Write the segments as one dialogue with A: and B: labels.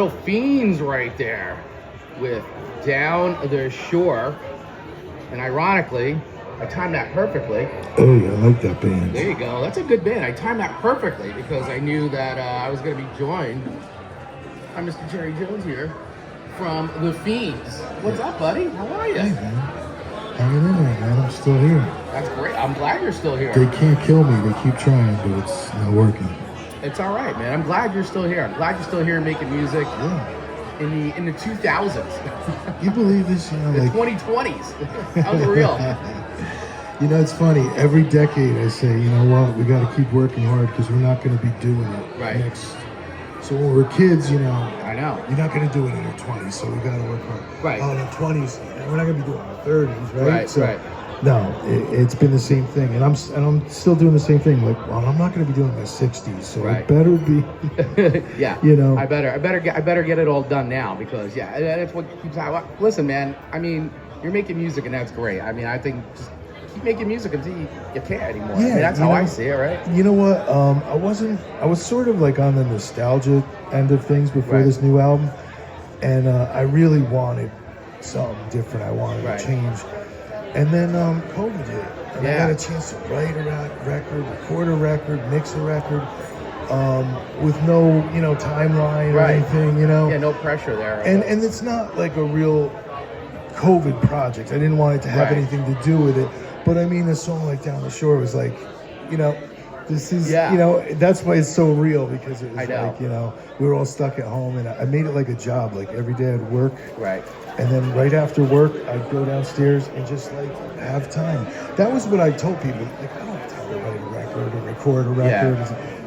A: little fiends right there with Down the Shore. And ironically, I timed that perfectly.
B: Oh, yeah, I like that band.
A: There you go. That's a good band. I timed that perfectly because I knew that I was going to be joined by Mr. Jerry Jones here from The Fiends. What's up, buddy? How are you?
B: Hey, man. Hanging in there, man. I'm still here.
A: That's great. I'm glad you're still here.
B: They can't kill me. They keep trying, but it's not working.
A: It's all right, man. I'm glad you're still here. I'm glad you're still here making music.
B: Yeah.
A: In the 2000s.
B: You believe this?
A: The 2020s. That was real.
B: You know, it's funny. Every decade I say, you know what? We got to keep working hard because we're not going to be doing it next. So when we're kids, you know,
A: I know
B: you're not going to do it in your 20s, so we got to work hard.
A: Right.
B: Oh, in the 20s, we're not going to be doing it in the 30s, right?
A: Right.
B: So,
A: right.
B: No, it's been the same thing, and I'm still doing the same thing. Like, well, I'm not going to be doing it in the 60s, so it better be.
A: Yeah.
B: You know.
A: I better get it all done now because that's what keeps. Listen, man. I mean, you're making music, and that's great. I mean, I think just keep making music until you can't anymore.
B: Yeah,
A: I mean, that's how I see it, right?
B: You know what? I was sort of like on the nostalgia end of things before this new album, and I really wanted something different. I wanted to change. And then COVID hit, and I got a chance to write a record, record a record, mix a record, with no, timeline or anything,
A: Yeah, no pressure there.
B: And it's not like a real COVID project. I didn't want it to have anything to do with it. But I mean, a song like Down the Shore was like, this is, that's why it's so real, because it was like, we were all stuck at home, and I made it like a job. Like every day I'd work.
A: Right.
B: And then right after work, I'd go downstairs and just like have time. That was what I told people. Like, I don't have time to write a record or record a record.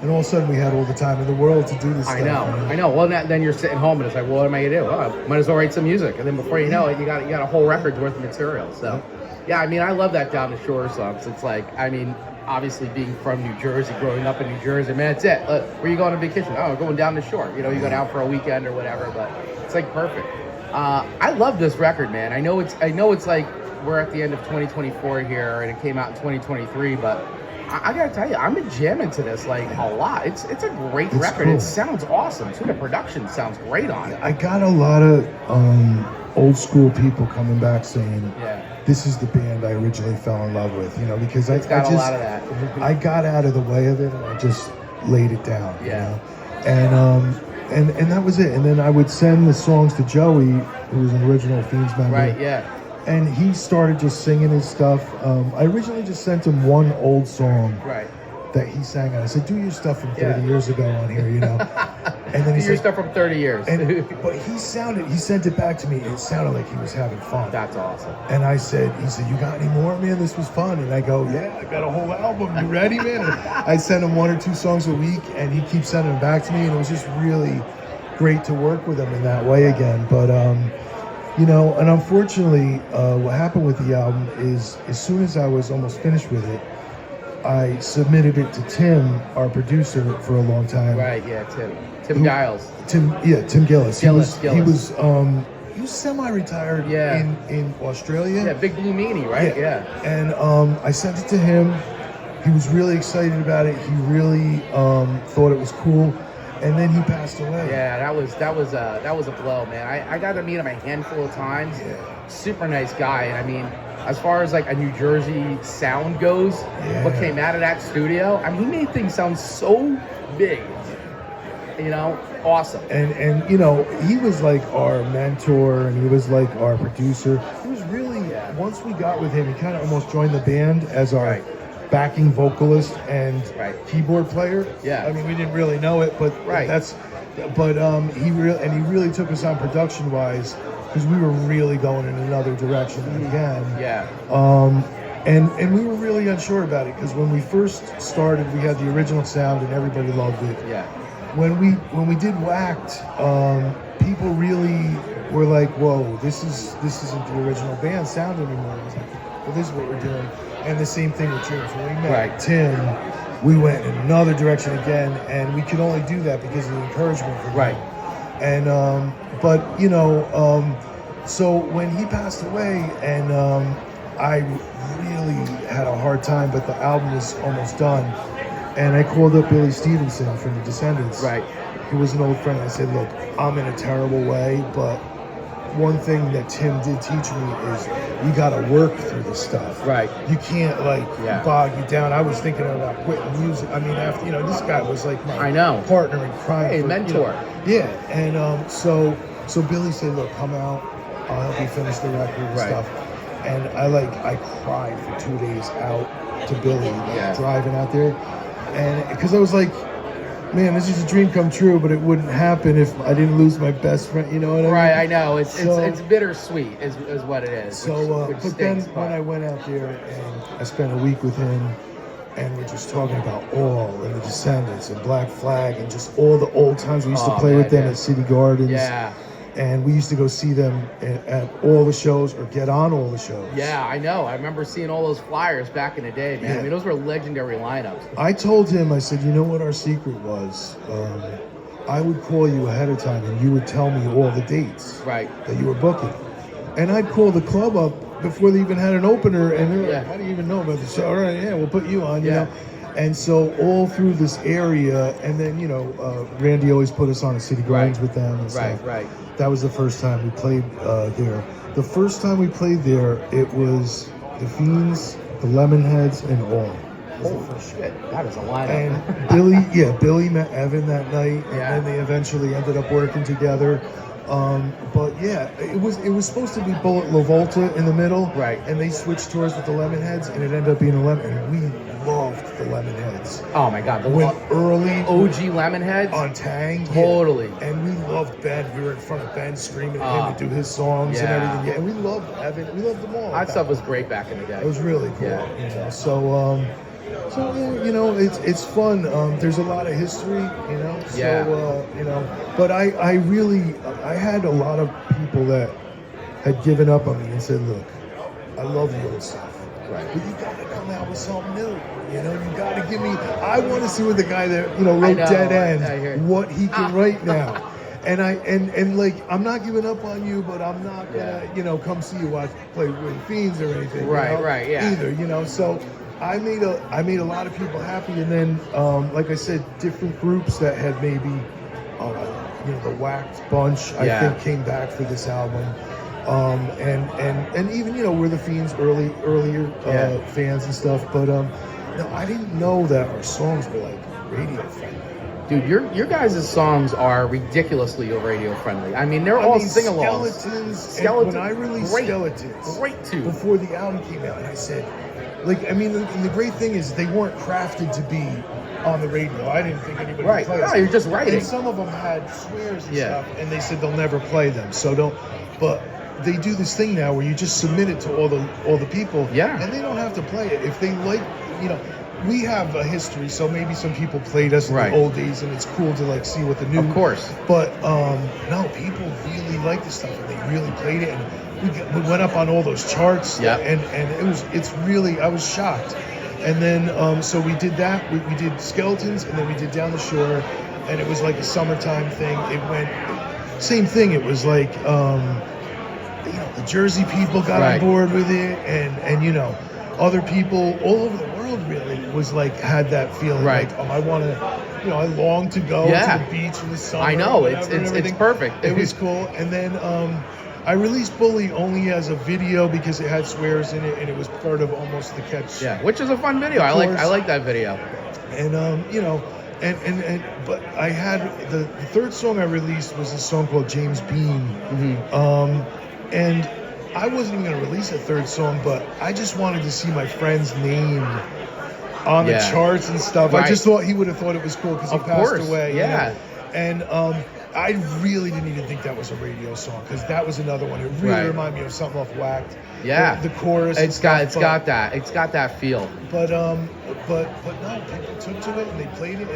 B: And all of a sudden, we had all the time in the world to do this stuff.
A: I know. Well, then you're sitting home and it's like, well, what am I gonna do? Well, I might as well write some music. And then before you know it, you got a whole record's worth of material. So, yeah, I mean, I love that Down the Shore songs. It's like, I mean, obviously being from New Jersey, growing up in New Jersey, man, that's it. Where you going on vacation? Oh, going down the shore. You go down for a weekend or whatever. But it's like perfect. I love this record, man. I know it's like we're at the end of 2024 here, and it came out in 2023. But I gotta tell you, I've been jamming to this like a lot. It's a great record.
B: Cool.
A: It sounds awesome too. The production sounds great on it.
B: I got a lot of old school people coming back saying, this is the band I originally fell in love with. Because I
A: got a lot of that.
B: I got out of the way of it, and I just laid it down.
A: Yeah.
B: And that was it. And then I would send the songs to Joey, who was an original Fiends member.
A: Right, yeah.
B: And he started just singing his stuff. I originally just sent him one old song that he sang on. I said, do your stuff from 30 years ago on here, And then he
A: do your
B: said,
A: stuff from 30 years.
B: But he sent it back to me. It sounded like he was having fun.
A: That's awesome.
B: And he said, you got any more, man? This was fun. And I go, yeah, I got a whole album. You ready, man? And I send him 1 or 2 songs a week, and he keeps sending them back to me. And it was just really great to work with him in that way again. But, and unfortunately, what happened with the album is as soon as I was almost finished with it, I submitted it to Tim, our producer, for a long time.
A: Right, yeah, Tim Giles.
B: Tim Gillis.
A: Gillis.
B: He was semi-retired in Australia.
A: Yeah, Big Blue Meanie, right? Yeah.
B: And I sent it to him. He was really excited about it. He really thought it was cool. And then he passed away.
A: Yeah, that was a blow, man. I got to meet him a handful of times. Yeah. Super nice guy, and I mean, as far as like a New Jersey sound goes, what came out of that studio, I mean, he made things sound so big. Awesome.
B: And he was like our mentor, and he was like our producer. He was really once we got with him, he kind of almost joined the band as our backing vocalist and keyboard player.
A: Yeah.
B: I mean, we didn't really know it, but he really took us on production wise, because we were really going in another direction again.
A: Yeah.
B: And we were really unsure about it, because when we first started, we had the original sound and everybody loved it.
A: Yeah.
B: When we did Whacked, people really were like, "Whoa, this isn't the original band sound anymore." It was like, well, this is what we're doing. And the same thing with Tim. When we met Tim, we went in another direction again, and we could only do that because of the encouragement from him. And so when he passed away, and I really had a hard time, but the album was almost done, and I called up Billy Stevenson from the Descendants.
A: Right.
B: he was an old friend. I said, look, I'm in a terrible way, but one thing that Tim did teach me is you got to work through the stuff.
A: Right.
B: You can't bog you down. I was thinking about quitting music. I mean, after this guy was like my partner in crime.
A: Hey, mentor.
B: Yeah, and so Billy said, look, come out. I'll help you finish the record and stuff. And I cried for 2 days out to Billy, driving out there, and because I was like, man, this is a dream come true, but it wouldn't happen if I didn't lose my best friend. You know what I mean?
A: Right, I know. It's bittersweet, is what it is.
B: So, but then when I went out there and I spent a week with him, and we're just talking about All and the Descendants and Black Flag and just all the old times we used to play with them at City Gardens.
A: Yeah.
B: And we used to go see them at all the shows or get on all the shows.
A: Yeah, I know. I remember seeing all those flyers back in the day, man.
B: Yeah.
A: I mean, those were legendary lineups.
B: I told him, I said, you know what our secret was? I would call you ahead of time and you would tell me all the dates that you were booking. And I'd call the club up before they even had an opener, and they're like, how do you even know about the show? All right, we'll put you on, you know. And so all through this area, and then, Randy always put us on at City Gardens with them and stuff.
A: Right.
B: That was the first time we played there. The first time we played there, it was the Fiends, the Lemonheads, and All.
A: Oh shit, that is a lineup.
B: And Billy met Evan that night, and then they eventually ended up working together. But yeah, it was supposed to be Bullet La Volta in the middle, and they switched tours with the Lemonheads, and it ended up being and we loved the Lemonheads.
A: Oh my god,
B: went early
A: OG Lemonheads
B: on Tang,
A: totally.
B: And we loved Ben. We were in front of Ben screaming at him to do his songs and everything. Yeah, and we loved Evan. We loved them all.
A: That stuff was great back in the day.
B: It was really cool. So it's fun. There's a lot of history, but I had a lot of people that had given up on me and said, look, I love the old stuff. Right. But you gotta come out with something new. You gotta give me, I want to see what the guy that, wrote Dead End, what he can write now. And I'm not giving up on you, but I'm not gonna, come see you play with Fiends or anything. Either, So I made a lot of people happy, and then, like I said, different groups that had maybe, the Whacked Bunch, I think, came back for this album, and even we're the Fiends earlier fans and stuff, but no, I didn't know that our songs were like radio friendly.
A: Dude, your guys' songs are ridiculously radio friendly. I mean, they're all sing-alongs.
B: Skeletons. When I released Skeletons,
A: great too.
B: Before the album came out, and I said, the great thing is they weren't crafted to be on the radio. I didn't think anybody would play them.
A: No, you're just writing.
B: And some of them had swears and stuff, and they said they'll never play them. So don't. But they do this thing now where you just submit it to all the people, and they don't have to play it if they like. We have a history, so maybe some people played us in the old days, and it's cool to see what the new.
A: Of course.
B: But no, people really like this stuff, and they really played it, and we went up on all those charts.
A: Yeah.
B: And it's really, I was shocked. And then so we did that. We did Skeletons, and then we did Down the Shore, and it was like a summertime thing. It went same thing. It was like the Jersey people got on board with it, and other people all over the world really was had that feeling I want to I long to go to the beach in the summer.
A: I know, it's perfect.
B: It was cool. And then I released Bully only as a video because it had swears in it, and it was part of almost the catch.
A: Yeah, which is a fun video. I like that video.
B: And but I had the third song I released was a song called James Bean. And I wasn't even going to release a third song, but I just wanted to see my friend's name on the charts and stuff. I just thought he would have thought it was cool because he passed away.
A: Yeah.
B: And I really didn't even think that was a radio song because that was another one. It really reminded me of something off Whacked.
A: Yeah.
B: The chorus.
A: It's got that feel.
B: But no, people took to it and they played it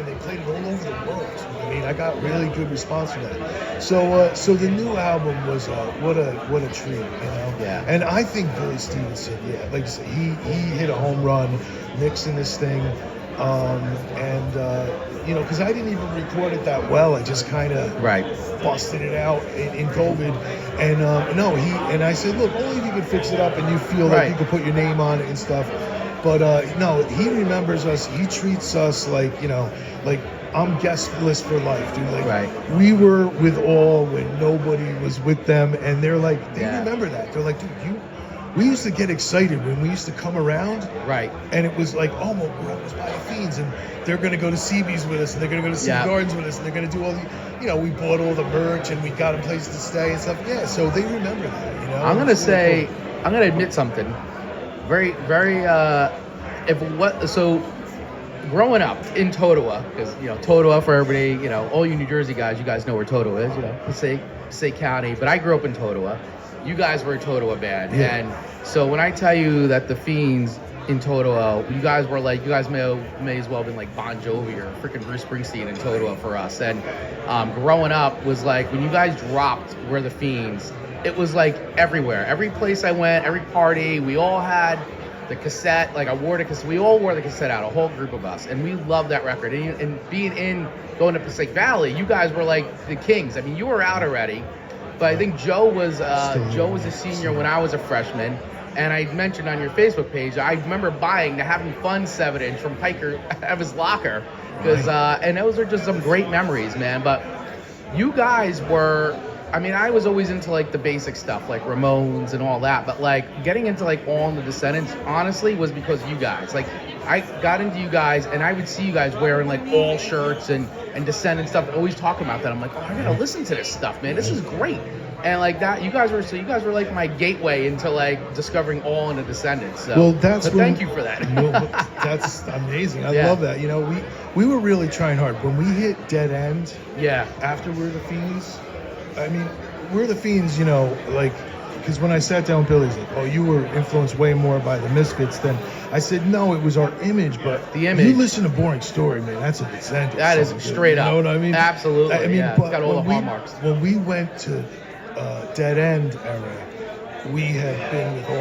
B: all over the world. I mean, I got really good response from that. So the new album was what a treat,
A: Yeah.
B: And I think Billy Stevenson, like you said, he hit a home run mixing this thing, because I didn't even record it that well. I just kind of busted it out in COVID, and and I said, look, only if you can fix it up and you feel like you can put your name on it and stuff. But no, he remembers us. He treats us like I'm guest list for life, dude. Like,
A: Right.
B: we were with all when nobody was with them, and they're like, they
A: Yeah.
B: remember that. They're like, dude, we used to get excited when we used to come around,
A: Right.
B: and it was like, oh, well, we're almost by the Fiends, and they're going to go to CB's with us, and they're going to go to Sea
A: Yeah.
B: Gardens with us, and they're going to do all the, we bought all the merch, and we got them places to stay and stuff. Yeah, so they remember that,
A: I'm gonna
B: It's really
A: say,
B: cool.
A: I'm gonna admit something. Very, very. So, growing up in Totowa, because Totowa for everybody, all you New Jersey guys, you guys know where Totowa is, Passaic County. But I grew up in Totowa. You guys were a Totowa band,
B: Yeah.
A: and so when I tell you that the Fiends in Totowa, you guys may as well have been like Bon Jovi or freaking Bruce Springsteen in Totowa for us. And growing up was like when you guys dropped "We're the Fiends," it was like everywhere. Every place I went, every party, we all had the cassette. Like I wore the cassette. We all wore the cassette out, a whole group of us, and we loved that record. And going to Passaic Valley, you guys were like the kings. I mean, you were out already, but I think Joe was a senior when I was a freshman. And I mentioned on your Facebook page, I remember buying the Having Fun 7-inch from Piker out of his locker, and those are just some great memories, man. But you guys were. I mean, I was always into like the basic stuff, like Ramones and all that. But like getting into like All in the Descendants, honestly, was because of you guys. Like I got into you guys, and I would see you guys wearing like all shirts and Descendant stuff, and always talking about that. I'm like, oh, I gotta listen to this stuff, man. This is great. And like that, you guys were like my gateway into like discovering All in the Descendants. So,
B: Well,
A: thank you for that.
B: No, that's amazing. I
A: Yeah.
B: love that. We were really trying hard when we hit Dead End.
A: Yeah.
B: After We're the Fiends, I mean, We're the Fiends. Like, because when I sat down with Billy, he's like, "Oh, you were influenced way more by the Misfits than." I said, "No, it was our image." But
A: The image.
B: You listen to Boring Story, man. That's a Descendant.
A: That is
B: song, dude.
A: straight up.
B: You know what I mean?
A: Absolutely.
B: I mean,
A: yeah.
B: but
A: It's got all the
B: when
A: hallmarks.
B: When we went to Dead End era, we had been with all.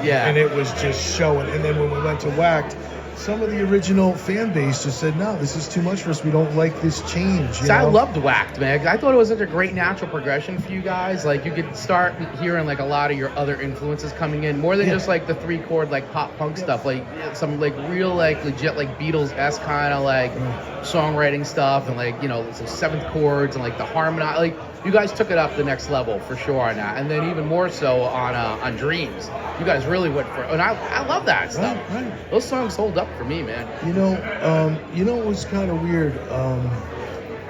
A: Yeah.
B: And it was just showing. And then when we went to Whacked, some of the original fan base just said, "No, this is too much for us. We don't like this change."
A: See, I loved Whacked, man. I thought it was such a great natural progression for you guys. Like, you could start hearing, like, a lot of your other influences coming in, more than just, like, the 3-chord, like, pop-punk stuff. Like, some, like, real, like, legit, like, Beatles-esque kind of, like, songwriting stuff and, like, some 7th chords and, like, the harmony. Like, you guys took it up the next level, for sure, on that. And then even more so on Dreams. You guys really went for it. And I love that stuff.
B: Right.
A: Those songs hold up for me, man.
B: It was kind of weird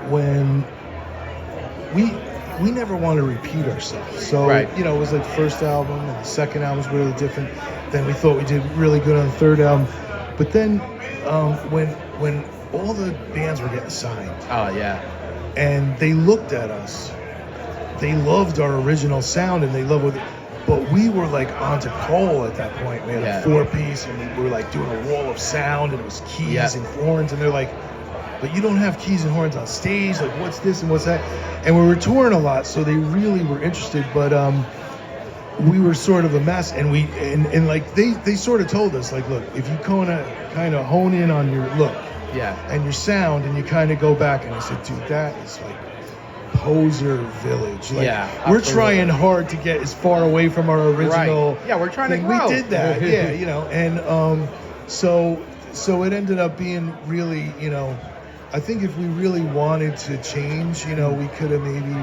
B: when we never want to repeat ourselves. So
A: Right.
B: it was like the first album and the second album was really different. Then we thought we did really good on the third album, but then when all the bands were getting signed
A: Oh, yeah.
B: and they looked at us, they loved our original sound and they loved what. But we were like onto Cole at that point. We had
A: Yeah.
B: a 4-piece and we were like doing a wall of sound and it was keys
A: Yeah.
B: and horns and they're like, but you don't have keys and horns on stage. Like, what's this and what's that? And we were touring a lot, so they really were interested. But we were sort of a mess, and like they sort of told us, like, look, if you kind of hone in on your look
A: Yeah.
B: and your sound, and you kind of go back. And I said, dude, that is like poser village. Like,
A: Yeah,
B: we're
A: absolutely.
B: trying hard to get as far away from our original.
A: Right. Yeah, we're trying to
B: thing.
A: grow.
B: We did that, yeah, and so it ended up being really, I think if we really wanted to change, we could have maybe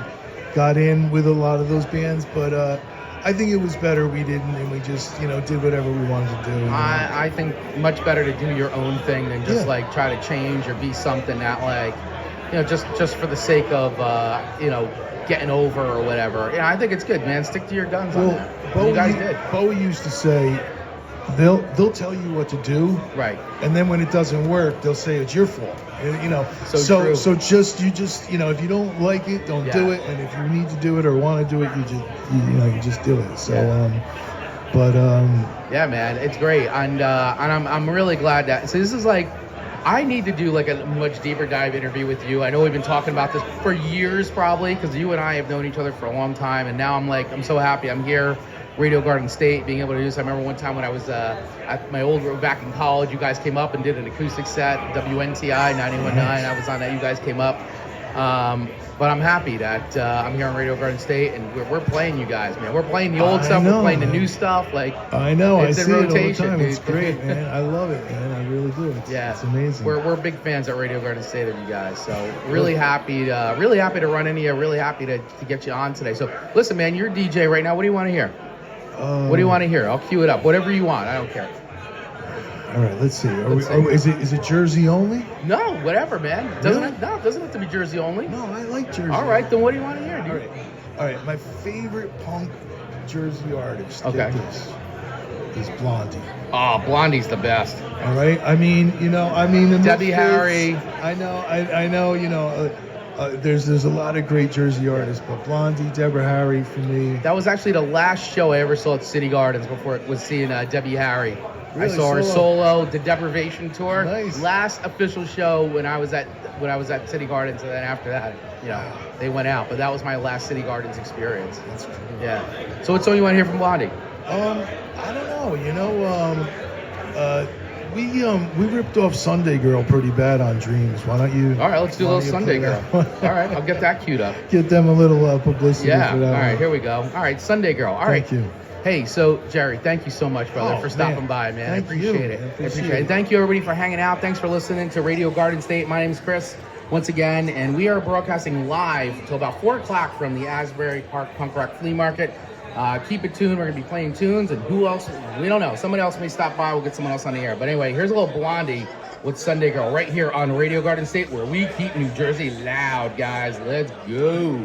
B: got in with a lot of those bands, but I think it was better we didn't, and we just, did whatever we wanted to do.
A: I think much better to do your own thing than just
B: Yeah.
A: like try to change or be something that like, just for the sake of, getting over or whatever. Yeah, I think it's good, man. Stick to your guns on that. And you guys did.
B: Bowie used to say, they'll tell you what to do,
A: Right.
B: and then when it doesn't work, they'll say it's your fault.
A: So true.
B: So just if you don't like it, don't do
A: Yeah.
B: it, and if you need to do it or want to do it, you just do it. So,
A: Yeah. Yeah, man, it's great, and I'm really glad that. So this is like, I need to do like a much deeper dive interview with you. I know we've been talking about this for years, probably, because you and I have known each other for a long time, and now I'm so happy I'm here, Radio Garden State, being able to do this. I remember one time when I was at my old back in college, you guys came up and did an acoustic set, WNTI 91.9. I was on that. You guys came up. But I'm happy that I'm here on Radio Garden State, and we're playing you guys, man. We're playing the old stuff,
B: know,
A: we're playing
B: man.
A: the new stuff. Like
B: I know, I
A: it's
B: see
A: in
B: it all the
A: rotation,
B: time.
A: dude.
B: It's great, man. I love it, man. I really do. It's amazing.
A: We're big fans at Radio Garden State of you guys, so really happy to run into you. Really happy to get you on today. So listen, man, you're DJ right now. What do you want to hear? What do you want to hear? I'll cue it up. Whatever you want. I don't care.
B: All right, let's see. Is it Jersey only?
A: No, whatever, man. It doesn't have to be Jersey only.
B: No, I like Jersey.
A: All right, then what do you want to hear, dude?
B: All right. My favorite punk Jersey artist.
A: Okay.
B: Get this, is Blondie.
A: Oh, Blondie's the best.
B: All right. I mean, the
A: Debbie
B: Misfits,
A: Harry.
B: I know. There's a lot of great Jersey artists, but Blondie, Deborah Harry for me.
A: That was actually the last show I ever saw at City Gardens before it was seeing Debbie Harry.
B: Really?
A: I saw her solo, the Deprivation tour.
B: Nice.
A: Last official show when I was at City Gardens, and then after that, they went out. But that was my last City Gardens experience.
B: That's cool.
A: Yeah. So what song you want to hear from Blondie?
B: I don't know. We ripped off Sunday Girl pretty bad on Dreams. Why don't you?
A: All right, let's do a little Sunday
B: play
A: Girl.
B: that?
A: All right, I'll get that queued up.
B: Get them a little publicity
A: Yeah.
B: for that.
A: All right,
B: one.
A: here we go. All right, Sunday Girl. All right.
B: Thank you.
A: Hey, so Jerry, thank you so much, brother, for stopping by, man. I appreciate it. I appreciate it. Thank you, everybody, for hanging out. Thanks for listening to Radio Garden State. My name is Chris, once again, and we are broadcasting live till about 4 o'clock from the Asbury Park Punk Rock Flea Market. Keep it tuned. We're going to be playing tunes, and who else? We don't know. Somebody else may stop by. We'll get someone else on the air. But anyway, here's a little Blondie with Sunday Girl right here on Radio Garden State, where we keep New Jersey loud, guys. Let's go.